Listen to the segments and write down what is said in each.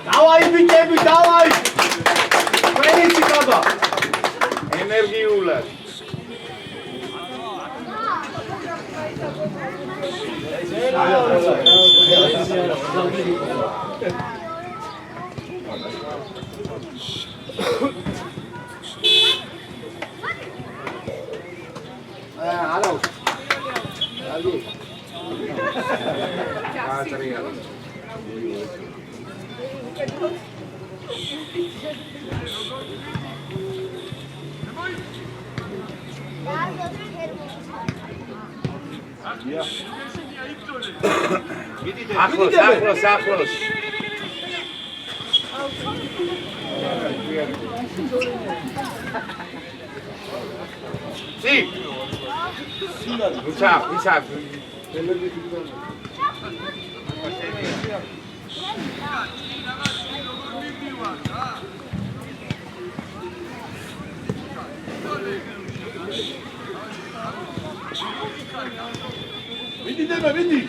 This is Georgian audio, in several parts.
Давай, битები, давай! Ყველიცი გაბა. ენერგიულად. Алло. Алло. Ახლოს. Sí. Uçak. Vidi deme, vidi.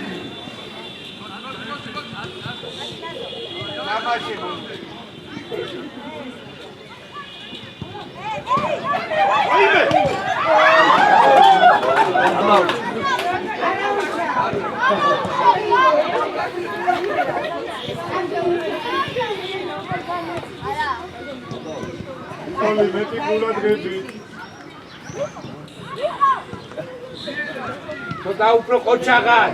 Toda upro kochagan.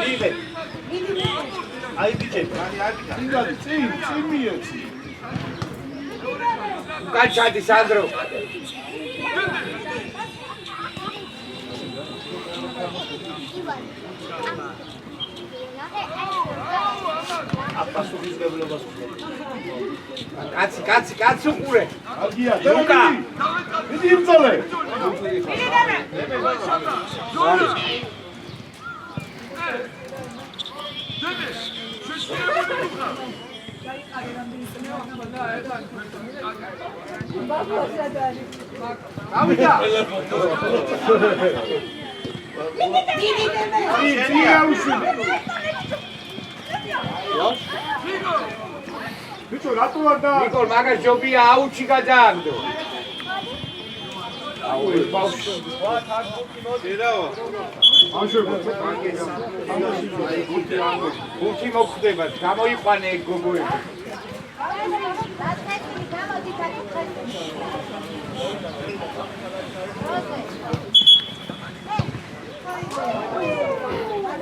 Dime. Ai biche. Sim, mieci. Cacciati Sandro. Კაცი უყურე. აგია, ლუკა. მიდი იმწოლე. Bicho, rato var da. Nikol, magas jobia auchi gajando. Aui, baucho. Sedao. Anjo, Uti mokhდება, გამოიყვანე ეგ გოგოები.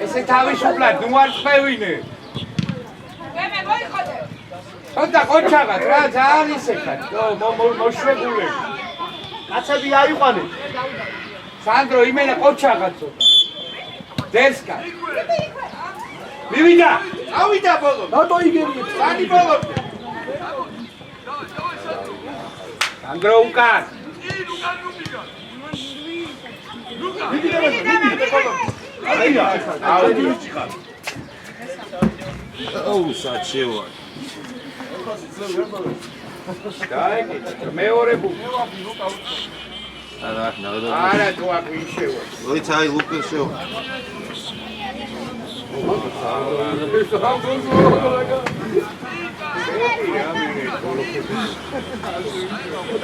ესე თავისუფლად ნუ არ წევინე. მე მოიხოდე. ხოდა ყოჩაღად რა ძალიან ისეხად. მოშვებული. კაცები აიყვანე. სანდრო იმენა ყოჩაღად ცოტა. დესკა. მივიდა. ავიდა ბოლო. რატო იგები? სადი ბოლო. სანდრო უკან. Oh, sachewa. მეორე ბუკ. არა, ნახე. არა, თუ აქ ვიშევა. ოიც აი ლუკა შევა.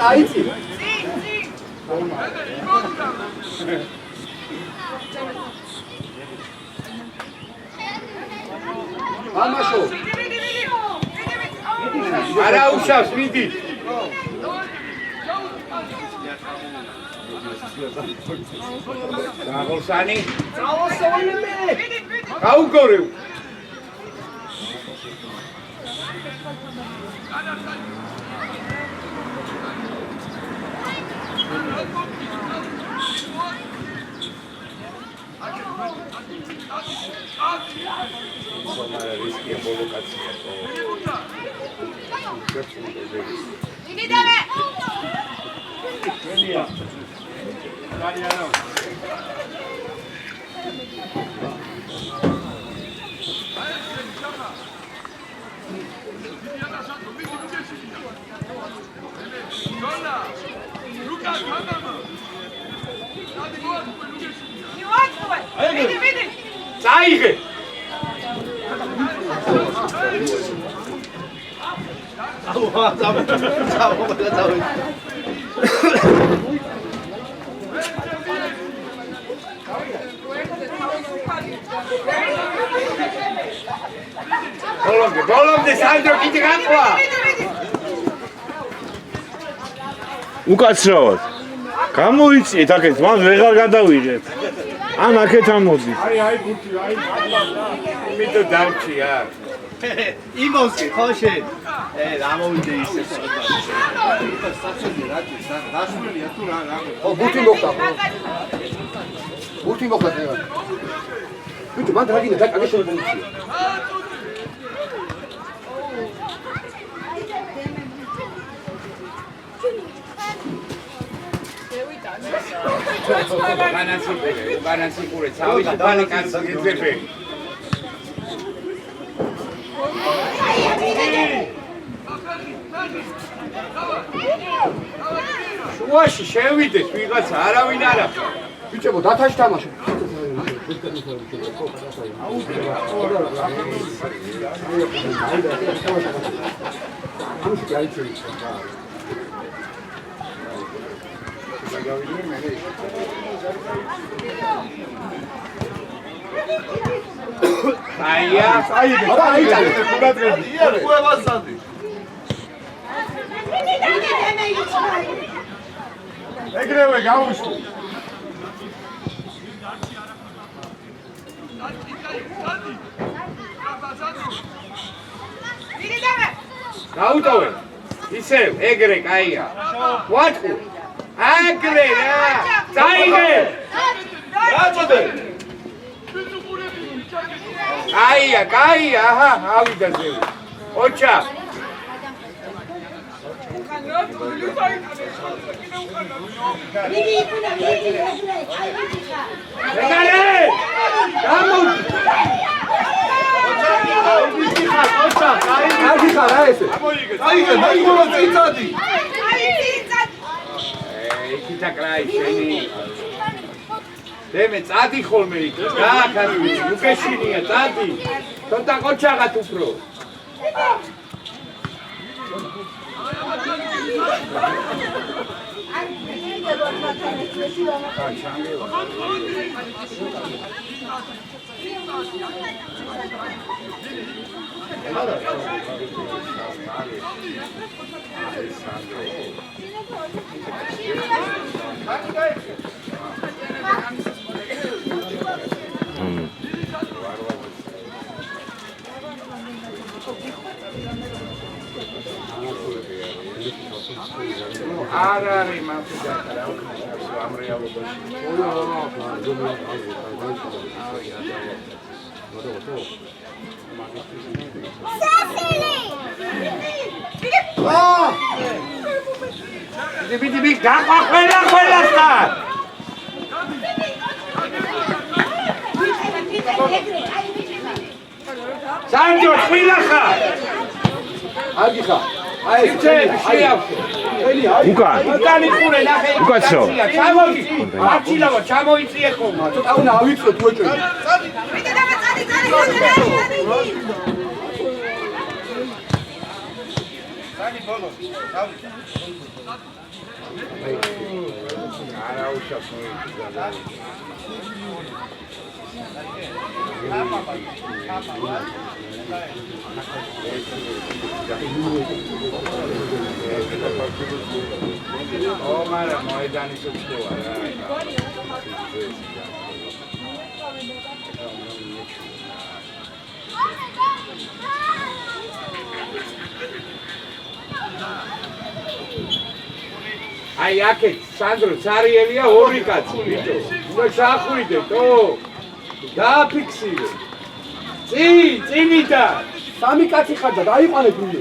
აიცი? ამაშო. არა უშავს, მიდი. Gagosani. Gaugoreu. მაგრამ რისკია ბოლოკაცია. დიდი დავე. მენია. დარიანო. წაიღე. ბოლომდე სანდრო კიდე გაყვა. უკაცრავად. გამოიწიეთ აქეთ, მან ვეღარ გადავიღეთ. ან აქეთ ამოდით. აი გუთი, აი. იმითო დავჭი არ. იმოსი ხო შენ? რამოვიდე ისე. დაშვილია თუ რა ო გუთი მოხდა. გუთი მოხდა ხება. ბიჭო მან დაგინე დაკაგე შემოგვიწია. ბანანსიკურე წავიდა ბანიკას გიძებე. შუაში შევიდეს ვიღაცა არავინ არ აქვს. ბიჭებო დათაში თამაშო. აია, ეგრევე გავუშვა. გაუტოვე. ისევ ეგრე კაია. ვატყუ. აგრე რა. წაიღე. რაწოდე? კაია, აჰა, ავიდა ზევი. ოჩა. ეგარე! გამოდი! აგიხარ რა ესე? აიღე, მაიგოლა წიწადი. იქითა კრაი შენი. დემე წადი ხოლმე იქ. გააკარი, უკეშინია წადი. თორდა ყოჩაღათ უფრო. არ არის მაფია რა ამ რეალობაში. ბიდი გაყვა ყველასთან. სანდრო ხვილახა. აგიხა. აი ისე შეავშე. უკან. უკანიფურე ნახე. უკაცრავ. ჩამოდი. აჩილავა ჩამოიწიე ხოლმე. ცოტა უნდა ავიწროთ უეჭვი. არა უშავს მოიწდა. ო მარა მოედანი შეწევა რა. აი აქეთ სანდრო ცარიელია ორი კაცი ბიჭო. უნდა შახვიდე თო. დააფიქსირე. წინიდან. სამი კაცი ხარ და დაიყვანეთ უნდა.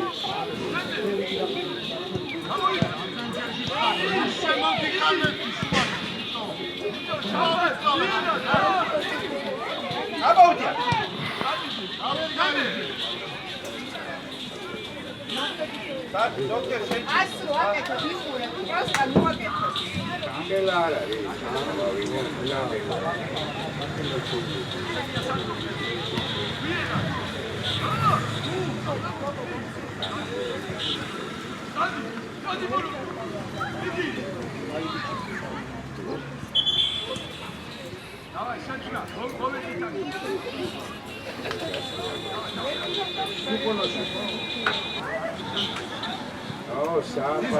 აბაუდია. ასრო აკეთებ ისურე გას გამოაკეთებ კამბელა არ არის. Oh, Sapa.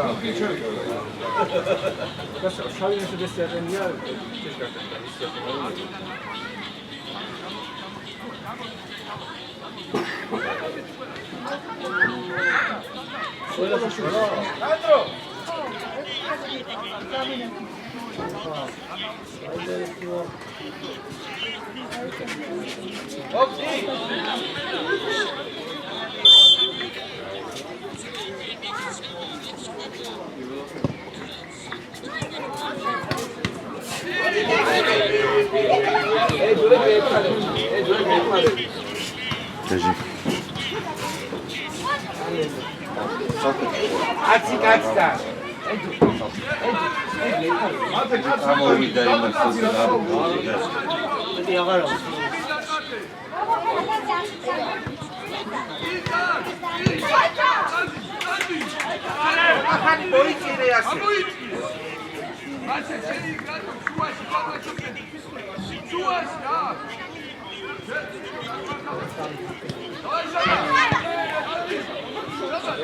Აცი კაცდა. გამოვიდა იმას და ახალი მოიწირე ასე.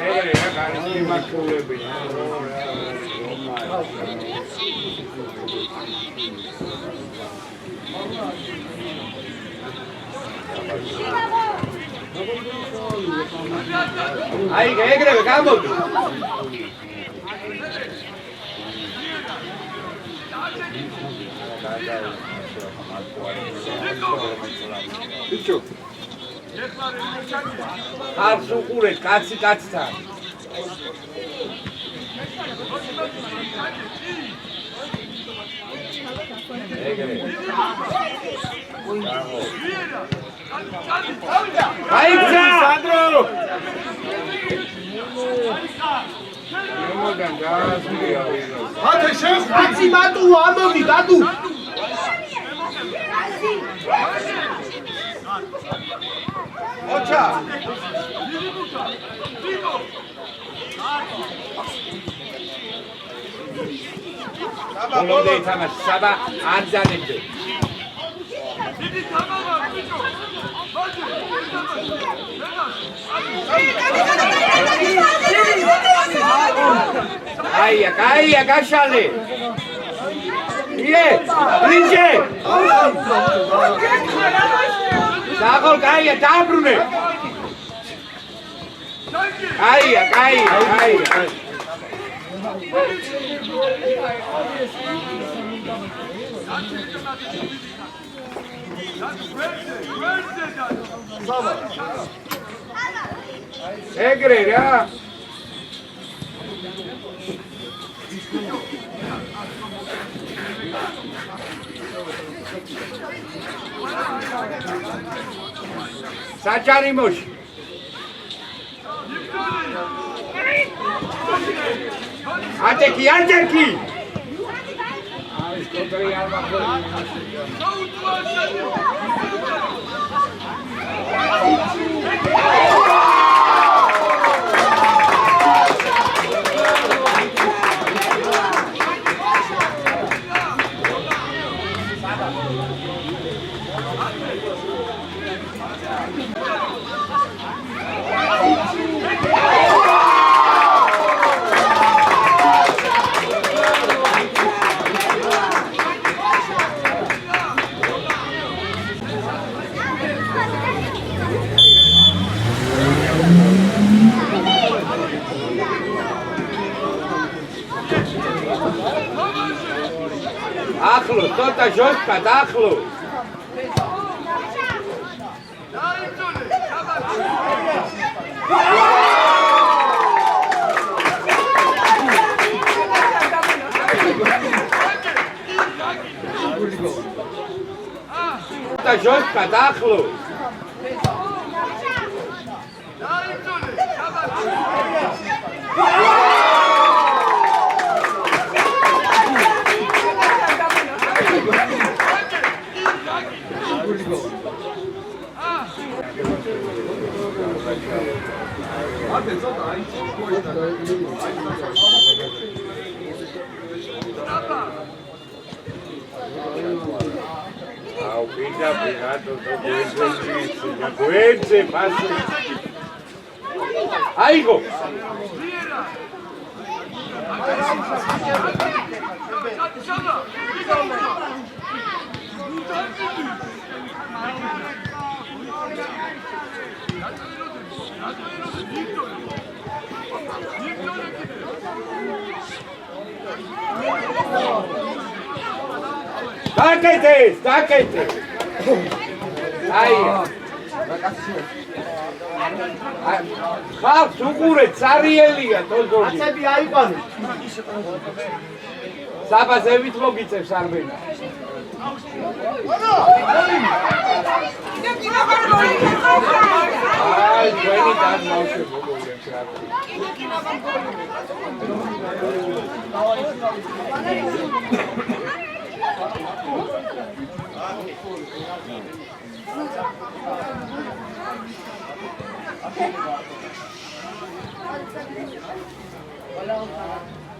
ეგრე რა განსხვავებული მართულები. აი ეგრევე გამოდი. ბიჭო არც უყურეთ კაცი კაცთან. ეგრე. გაიგზა სანდრო. მოგან გაასწრია. ათე შენ კაცი მატუ ამოვი დადუ. ოჩა. ბოლომდე თამაშ საბა არ ძანებდე. Caia, agachale. Ie, linge. Dagol, caia, dabrune. Caia. Egre, ya. Saçarimoş. Ateki. Ახლო, ცოტა ჟოსტკად ახლო. ჟოსკა დახლო. Au pinta pegado do Guense, passo. Aigo. Takete. Ai. ხალხს უყურეთ, წარიელია თოზოგი. აცები აიყვანეთ. საბაზევით მოგიწევს არბენი. აი, ჩვენი დანმავშე მოგულებს რა.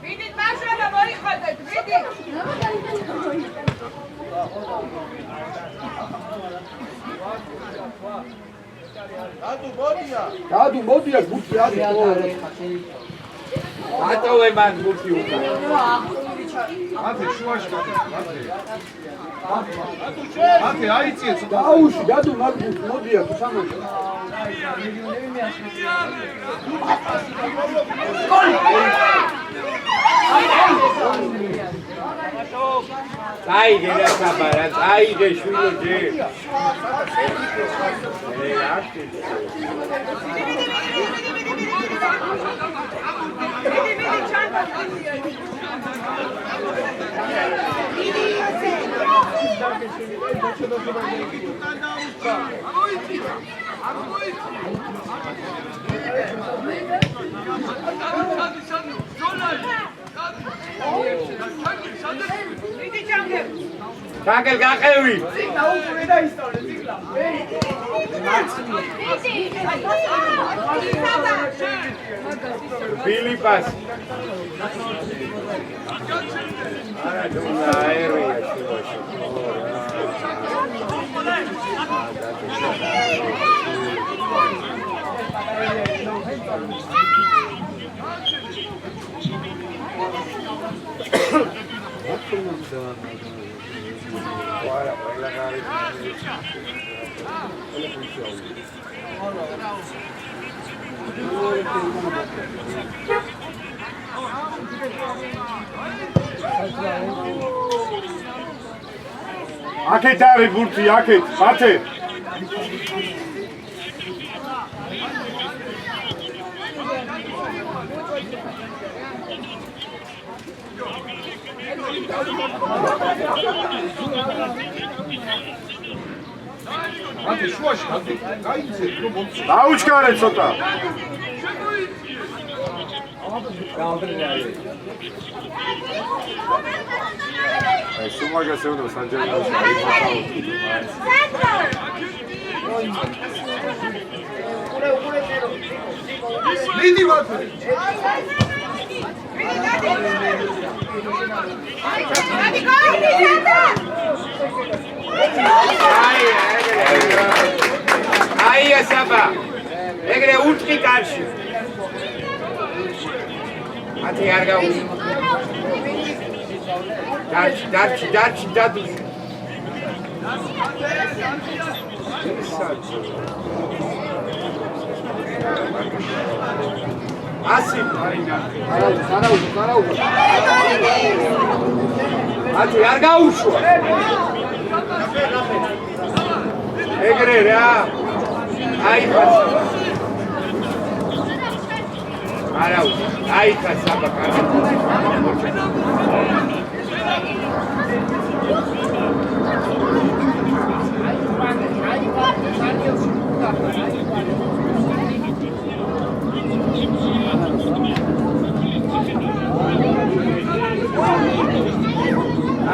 ვიდით მაშალა მოიხოდეთ, ვიდით. დადუ მოდია გუთი არის. ატოვე მან გუთი უკან. ათე შუაში ათე აიწიეთ. დაუში დადუ მაგუს მოდია თუ სამოდი. Άιγε ρε Σαμπαράς, άιγε σφίλογε. Κάκελ, κάκελ! Φίλιππας! Άρα τον αέρια σου. აქეთ არის ბურთი, აქეთ, ბათე. ათე შუაში გაიწეთ რომ მომწე. დაუჩქარე ცოტა. აი სუმაგას ეუნო სანჯელოს აიმატაო. მიდი ვათე. Ai, Saba! Egre ultri calci! Ati arga un. Darci, dadu. Asi. Araújo. Ati arga usho. Egre ra. Ai, Araújo. Ai, Saba, cara.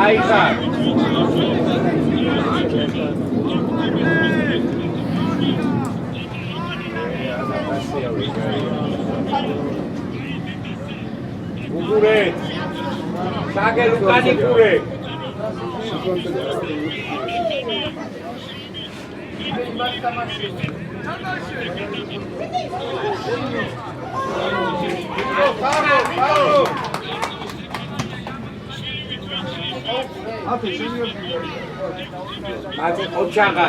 აი ხარ უგურე საგე ლუკანი გურე ათი ოჩაღა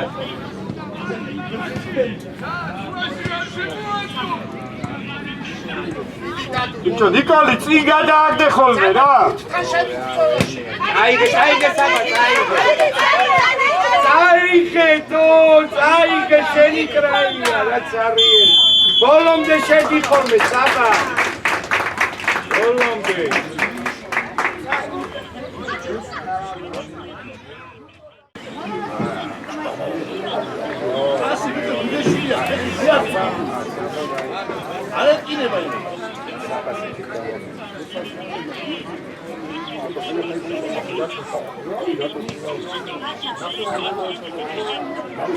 ბიჭო ნიკოლი წინ გადააგდე ხოლმე რა აიგე საბა აიგე აიგე შენი კრაია რაც არიან ბოლომდე შედი ხოლმე საბა ბოლომდე არა კიდევა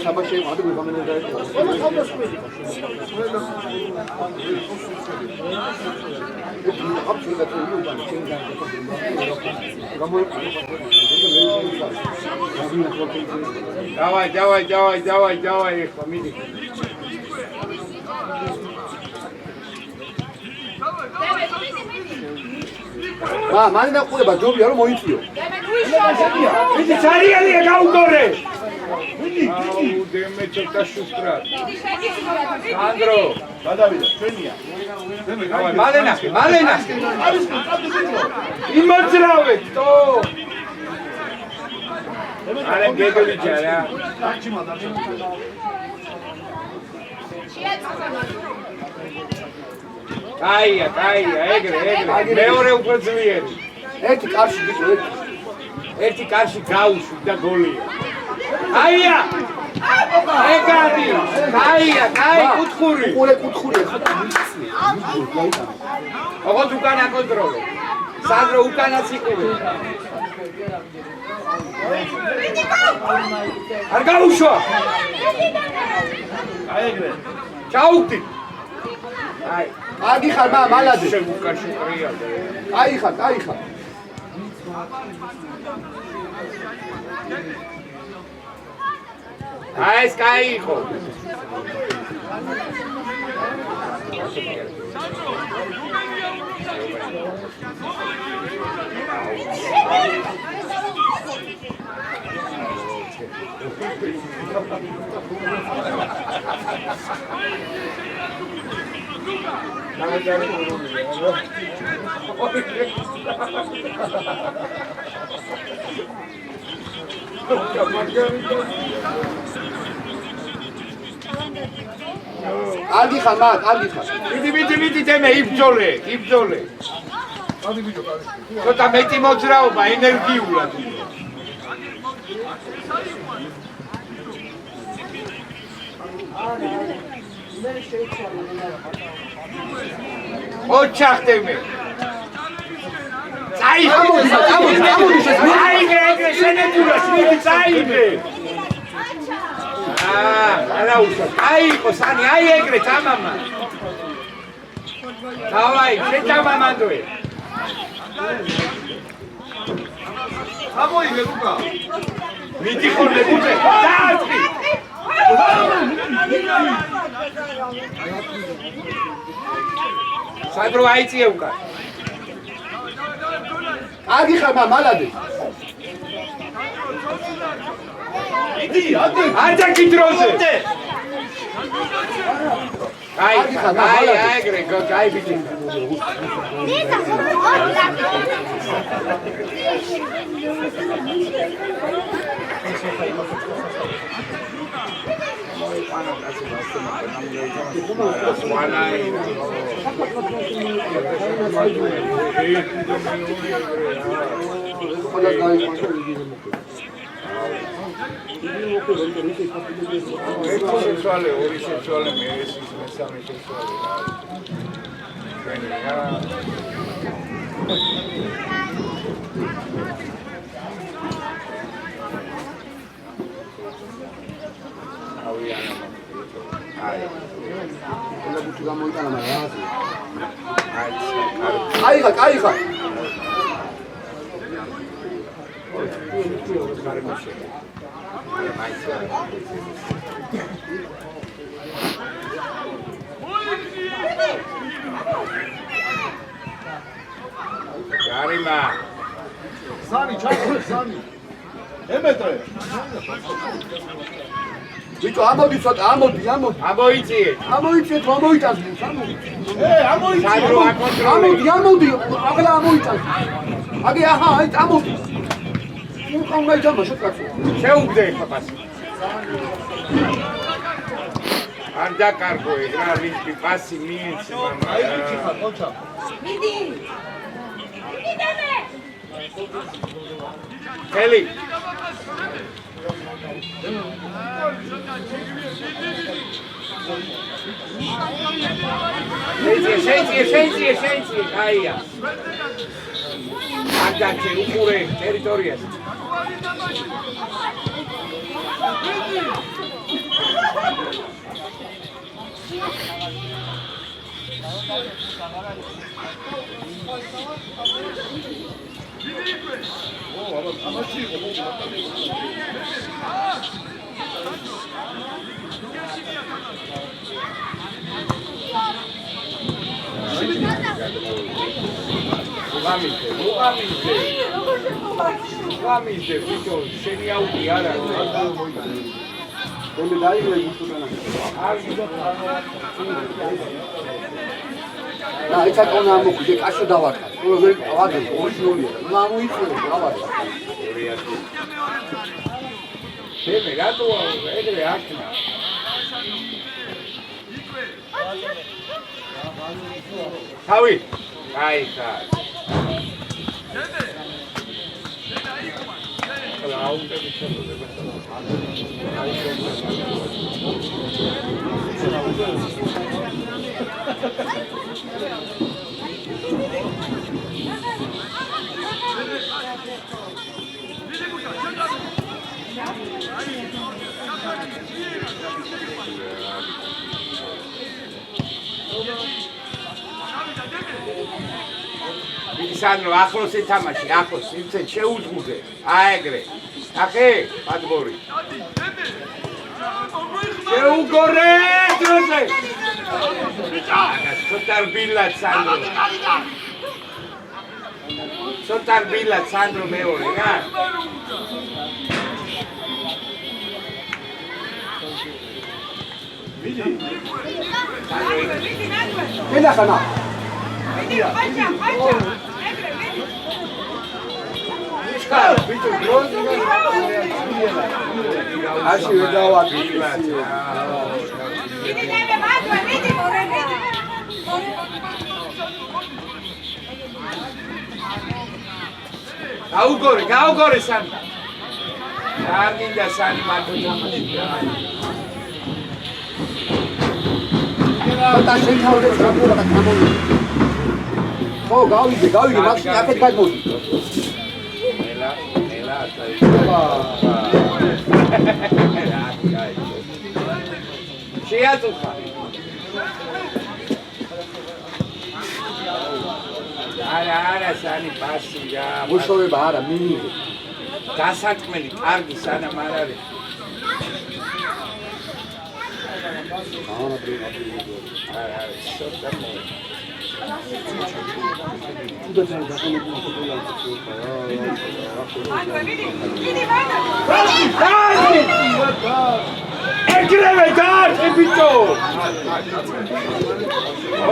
საბაში ადრე გამენდა давай ეხლა მიდი მან დაყურება ჯობია რომ მოიწიო მიდი ცარიელია გაუგორე აუ დემე ცოტა შუსტრად ანდრო გადავიდა ჩვენია მალენა იმოძრავეთ თო არა გეგოლი ჯარა კაია ეგრე მეორე უფრო ძლიერი ერთი კარში ბიჭო ერთი კარში გაუშვი და გოლია კაია ეგარი კაი კუთხური კუთხური ხა მიცი ოღონდ უკანა კონტროლე სადრო უკანაც იყურე არ გაუშვა აიგრე ჩაუგდი აგი ხარ მალაძე შეგუკაში ყრია აი ხარ ეს კაი იყო აგი ხარ მიდი თემე იბძოლე ცოტა მეტი მოძრაობა ენერგიულად ოჩახტემე წაიგე შენეთურას მიდი წაიგე არა უშო აიყო სანი აი ეგრე თამამა დავაი შეთამამანდოე ამოიგე ლუკა მიდი ხოლმე გუწე დააწი სადრო აიწია უკან აგი ხარ მალაძე იდი ანდა კიდროზე აი ეგრე კაი ბიჭი ერთი შეცვალე, ორი შეცვალე, მე ეს ის მესამე შეცვალე. კაიხა. Garima. Sani, çabuk, Sani. Emetre. Vito, ამოდი ცოტა, ამოდი. Ამოიწიეთ. ამოიწიეთ, რომ მოიტანს. ამოიწიე. სანდრო აკონტროლე. ამოდი, აღლა ამოიტანს. აგი აჰა, აი ამოდი. უკანა ჯამაშო კაცო. შეუგდე ხაფას. არ დაკარგო ეგ რა რიტმი პასი მიიცი მამა. აი ხა, კოჩა. მიდი. მიდამე. ხელი. შეიძლება. აია. აგაჩე უყურე ტერიტორიას. Ugamiste, Vito, შენი აუდი არ არის. მე დაიგლე უთუნა. და ეცა კონა მოგვიდე კაშო დავარქა. როგორ ავადე, ორიგინალია. მამოიწურე, დავარქა. მე რატო ეგრე აქნა? თავი. აი ხა. სანდრო ახლოს ეთამაში, ახლოს იმცე შეუძღუდე. აეგრე. ახე, პატბორი. შეუგორე დროზე. ცოტა რბილად სანდრო. ცოტა რბილად სანდრო მეორე რა. ენა ხანა. Vito, drone აში ვერ დავაკი. გაუგორე სანი. არ მინდა სანი მარტო ჯამაში. და შეთავდე გამორა და გამოვიდა. ხო, გავიდე, მაგში აქეთ გადმოდი. Nela, შეაწუხა. არა, სანი პასი რა. მუშაობა არა, მიიღე. დასარტყმელი კარგი სანამ არ არის. არა, სოთა მოი. ეგრევე დაარჩე ბიჭო.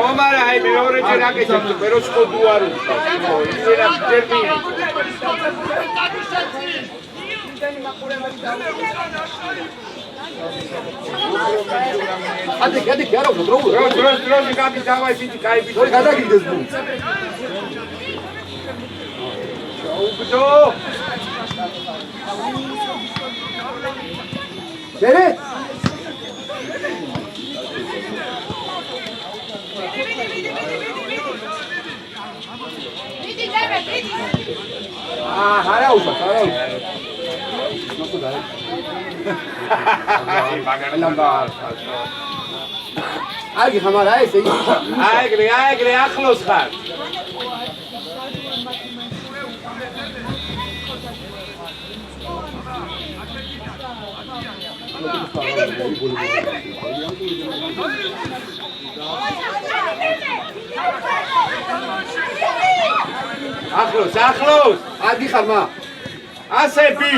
ომარა აი მეორე ჯერ აკეთებ, პეროს ხოდუ არ უცხო. ისენა წერდი. ადი არა დრო. დროს გაბი დავაი ბიჭი, კაი ბიჭი. ორი გადაგიდეს ბუ. უგდო. მერე მიდი დაბა მიდი არა უშავს აიგი ხამარა ესე აეგრე ახლოს ხარ ახლოს აიგი ხარმა ასები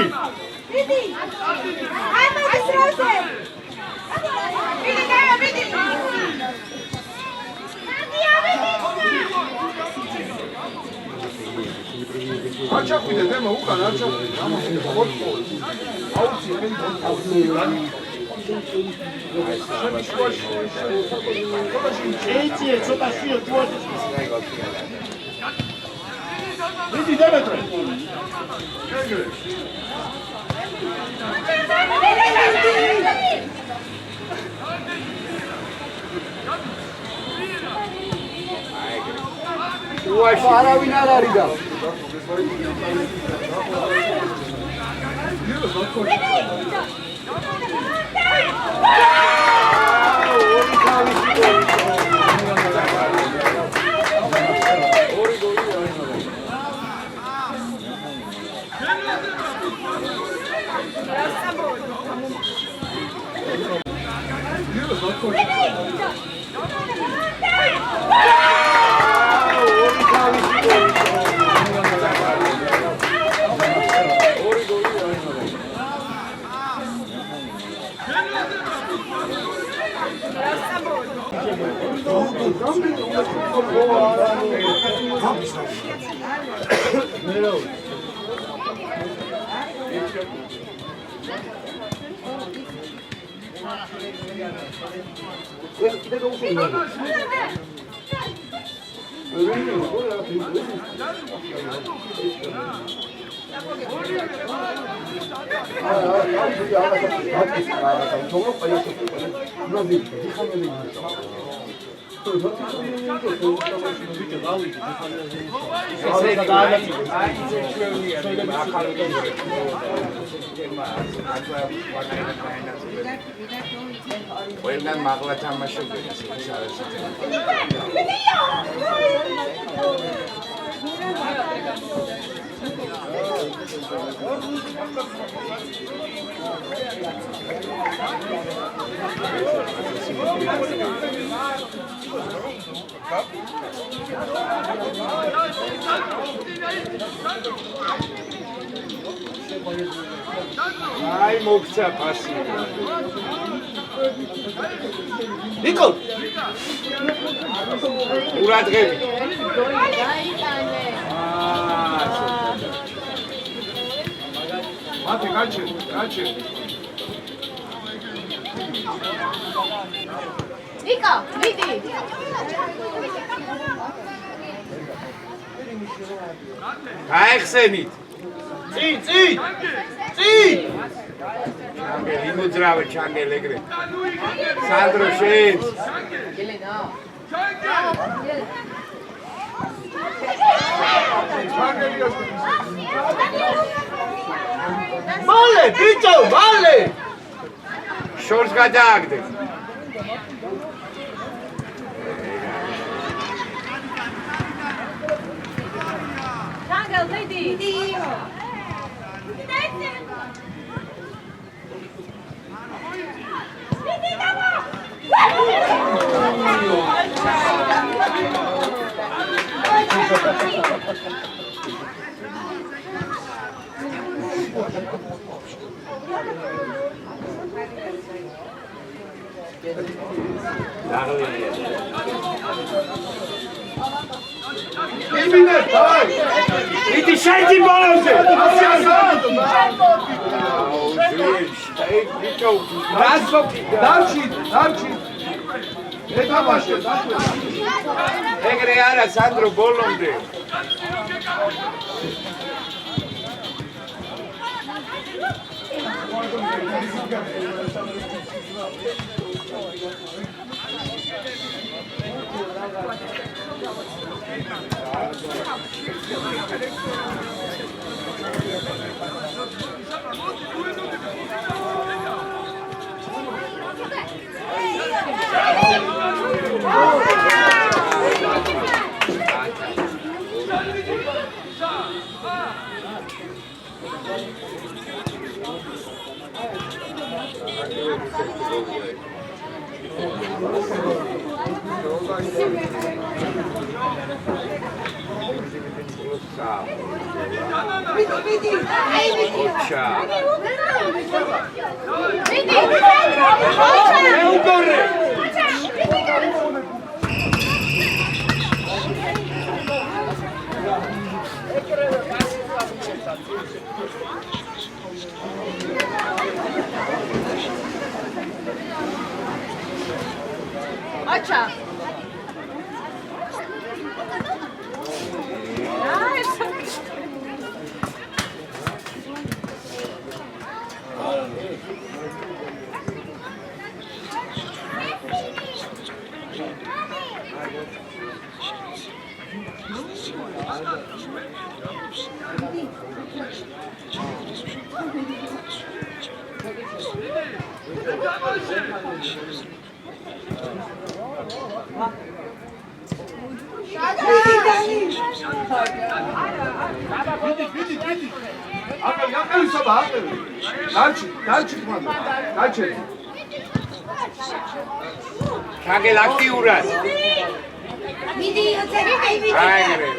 მიდი აი მოდის როზე მიდი დაბა მიდი არ ჩახვიდე დემო უკან არ ჩახვიდე აუცი ეცი ცოტა შიო თუათი მიდი დემეტრე უაში არავინ არ არის და ყველგან მაღლა თამაშობენ ეს არის აი მოგცა პასი ნიკო ურადღები მათი გაჩი ნიკო მიდი გაიხსენით წი ჩანგელი მოძრავე ჩანგელ ეგრე სანდრო შენს მალე ბიჭო მალე შორს გადააგდე ჩანგელ მიდი იმინე დაი იდი შეიძი ბოლომზე დავში ეთამაშე ეგრე არა სანდრო ბოლომზე Acha. ჩანგელ აქტიურად. მიდი, აი აიგრე.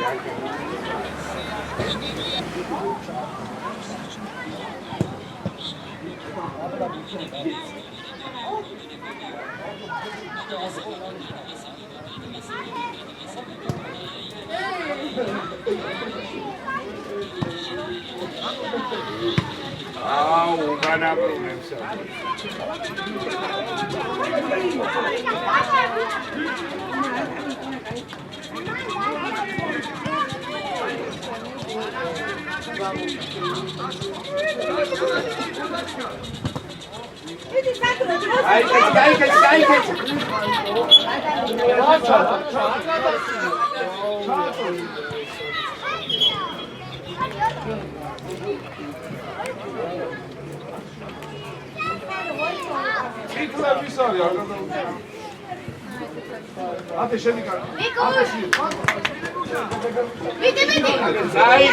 აუ, განაბრუნებს. Ai,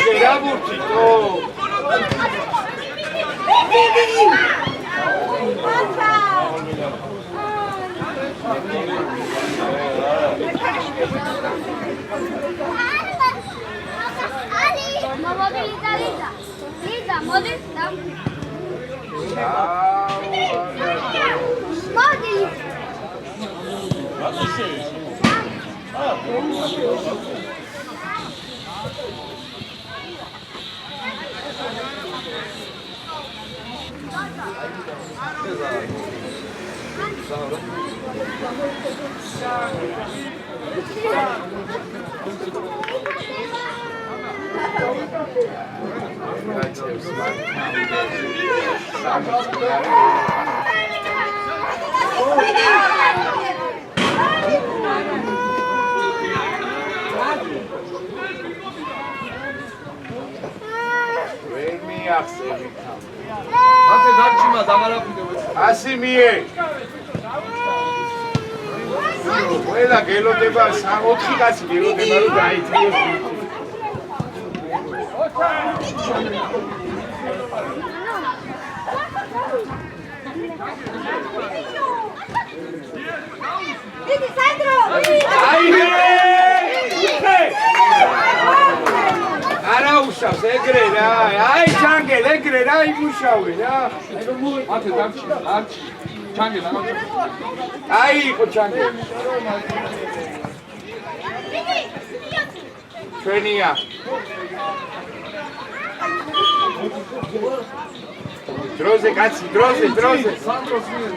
Asimie. Ყველა გელოდება 4 კაცი გელოდება რომ დაიწყოს. დიდი სანდრო! არა უშავს ეგრე რა. აი ჩანგელ ეგრე რა იმუშავე რა. ათე დარჩი, არჩი. ჩანგე დაგავჭა. აი იყო ჩანგელ. ჩვენია. დროზე კაცი, დროზე. სანდროს მიერ.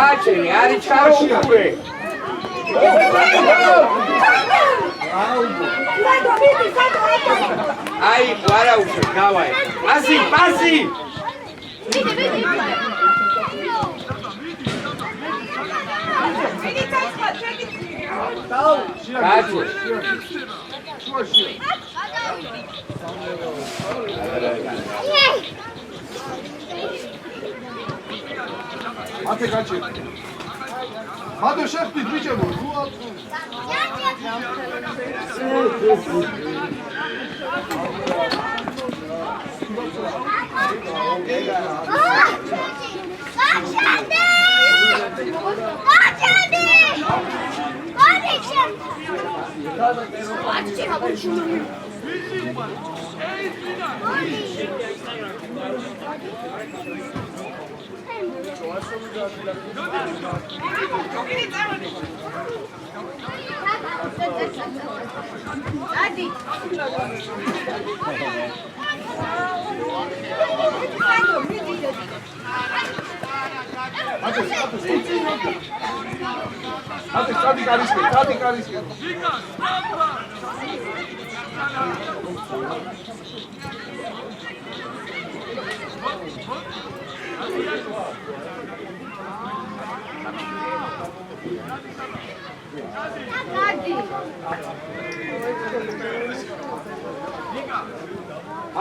აჩენი, არის ჩარო უკვე. აი, არა უშო, გავაი. პასი, პასი. ვინი წაწყვა შეგიძლია კაცო. ათე გაჩი. მადო შეხტით ბიჭებო. ადი ათე კადი კარისკენ. ადი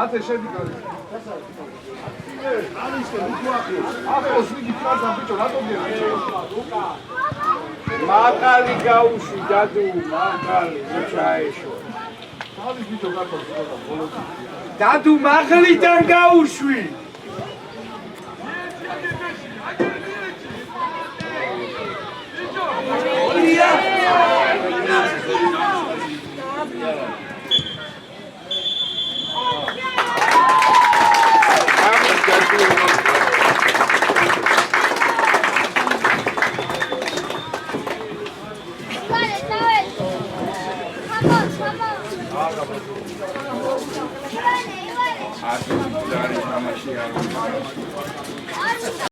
ათე შედი კარი. კარისკენ უყუახე. ახლოს ვიგი ფარდა ბიჭო, რატო გერჩე? მაღალი გაუშვი დადუ, მაღალი ჩაეშო. თავი ბიჭო გაკეთე ბოლოს. დადუ მაღლიდან გაუშვი. არ არის თამაში არ